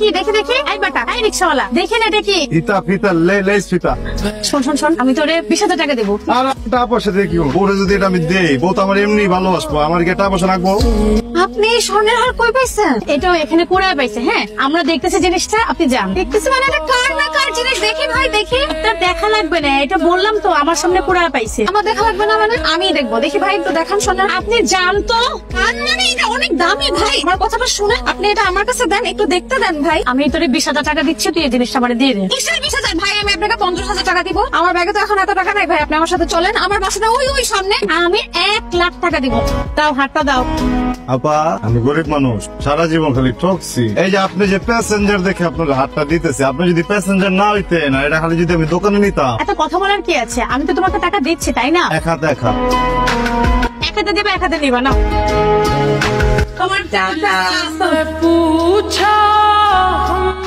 কি দেখি দেখি। এই বাটা, এই রিক্সাওয়ালা, দেখি না দেখি। ফিতা ফিতা লেস ফিতা। শোন শোন শোন, আমি তোরে 20,000 টাকা দেবো। আর টাকা পয়সা দিয়ে কি হবে? ওরে যদি এটা আমি দেই, বউ তো আমার এমনি ভালোবাসবো, আমার কি টাকা পয়সা রাখবো? আপনি স্বর্ণের হার কই পাইছেন? এটাও এখানে কুড়ায় পাইছে। হ্যাঁ, আমরা দেখতেছি জিনিসটা, আপনি যান। দেখতেছি মানে এটা কার না কার জিনিস, দেখি ভাই দেখি। আপনার দেখা লাগবে না, এটা বললাম তো, আমার সামনে কুড়ায় পাইছে। আমার দেখা লাগবে না মানে? আমি দেখবো। দেখি ভাই, একটু দেখান স্বর্ণের। আপনি যান তো। আর মানে এটা অনেক দামি ভাই, আমার কথাটা শুনে আপনি এটা আমার কাছে দেন, একটু দেখতে দেন ভাই। আমি তোরে 20,000 টাকা দিচ্ছি, তুই এই জিনিসটা আমার দিয়ে দে। কিসের 20,000 ভাই? আমি আপনাকে 50,000 টাকা দিব। আমার ব্যাগে তো এখন এত টাকা নাই ভাই, আপনি আমার সাথে চলেন। আমার বাসাটা ওই সামনে। আমি 1,00,000 টাকা দিব। দাও, হাতটা দাও। আপা, আমি গরিব মানুষ, সারা জীবন খালি ঠকছি। এই যে আপনি যে প্যাসেঞ্জার দেখে আপনার হাতটা দিতেছে, আপনি যদি প্যাসেঞ্জার না হইতেন, আর এটা খালি যদি আমি দোকানে নিতাম। এত কথা বলার কি আছে? আমি তো তোমাকে টাকা দিচ্ছি, তাই না? এক হাতে এক হাত। এক হাতে দেবে, এক হাতে নিবা না। তোমার টাকা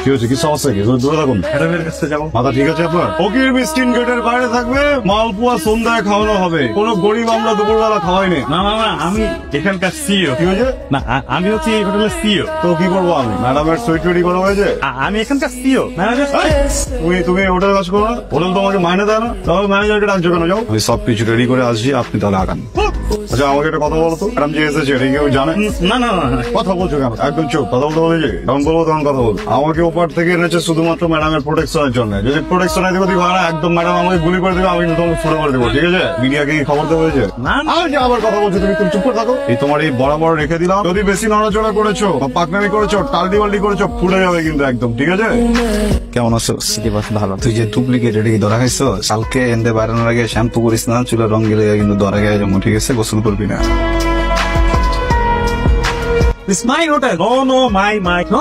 কি হচ্ছে? কি সমস্যা কি? দূরে থাকুন, ম্যাডামের কাছে যাবো। মাথা ঠিক আছে আপনার? ফকির মিসকিন গেটের বাইরে থাকবে, মালপোয়া সন্ধ্যায় খাওয়ানো হবে। কোন গরিব আমরা দুপুরবেলা খাওয়াইনি। না না না, আমি এখানকার সিইও। কি হয়েছে? না, আমি হচ্ছে এই হোটেলের সিইও। তো কি করবো আমি? ম্যাডামের সুইট রেডি করা হয়েছে? আমি এখানকার সিইও। ম্যানেজার তুমি হোটেল কাজ করো না? হোটেল তোমাকে মাইনে দেয় না? তাহলে ম্যানেজারকে ডাকছো কেন? যাও, আমি সবকিছু রেডি করে আসছি, আপনি তাহলে আগান। আচ্ছা, আমাকে একটা কথা বলো তো, ম্যাডাম যে এসেছে এটা কেউ জানে? না না না, কথা বলছো কেন? একদম চুপ, কথা বলতে বলেছে। যখন বলবো তখন কথা বল। আমাকে ওপার থেকে এনেছে শুধুমাত্র ম্যাডামের প্রোটেকশনের জন্য। যদি প্রোটেকশনের দিকে হয় না, একদম ম্যাডাম আমাকে গুলি করে দেবে, আমি কিন্তু তোমাকে ফুটো করে দেবো, ঠিক আছে? মিডিয়াকে কি খবর দেওয়া হয়েছে? না। আর যে আবার কথা বলছো, তুমি চুপ করে থাকো। এই তোমার এই বরাবর রেখে দিলাম, যদি বেশি নড়াচড়া করেছো বা পাকনামি করেছো, টাল্টি বাল্টি করেছো, ফুটে যাবে কিন্তু একদম, ঠিক আছে? কেমন আছো? ভালো। তুই যে ডুপ্লিকেট এটা কি ধরা খাইছো? কালকে এনতে বাড়ানোর আগে শ্যাম্পু করিস না, চুলের রং গেলে কিন্তু ধরা গায়ে যাবো, ঠিক আছে? গোসল করবি না। It's my hotel. No, my. No,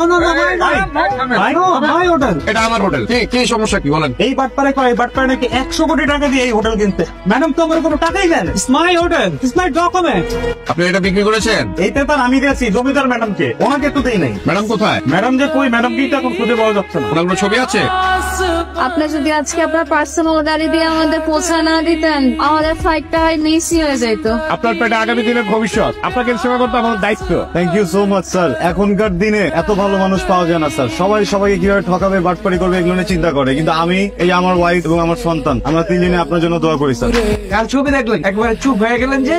my hotel. এটা আমার হোটেল। কি সমস্যা কি বলেন? এই বাটপারে কয়, এই বাটপারে নাকি 100 কোটি টাকা দিয়ে এই হোটেল কিনতে। ম্যাডাম তো আমার কোনো টাকাই দেন। It's my hotel. It's my document. আপনি এটা বিক্রি করেছেন? এই পেপার আমি দিয়েছি জমিদার ম্যাডামকে, ওনাকে তো দেই নাই। ম্যাডাম কোথায়? ম্যাডাম যে কই, ম্যাডাম কি এখন খুঁজে পাওয়া যাচ্ছে না। ওনার কোনো ছবি আছে? আপনি যদি আজকে আপনার পার্সোনাল গাড়ি দিয়ে আমাদের পৌঁছা না দিতেন, আমাদের ফ্লাইটটা মিসই হয়ে যেত। আপনার পেটে আগামী দিনের ভবিষ্যৎ, আপনাকে সেবা করতে আমার দায়িত্ব। Thank you so much sir. এখনকার দিনে এত ভালো মানুষ পাওয়া যায় না স্যার। সবাইকে কিভাবে ঠকাবে, বাটপারি করবে, এগুলো নিয়ে চিন্তা করে। কিন্তু আমি, এই আমার ওয়াইফ এবং আমার সন্তান, আমরা তিনজনে আপনার জন্য দোয়া করি স্যার। কাল ছবি দেখলেন, একবারে চুপ হয়ে গেলেন যে।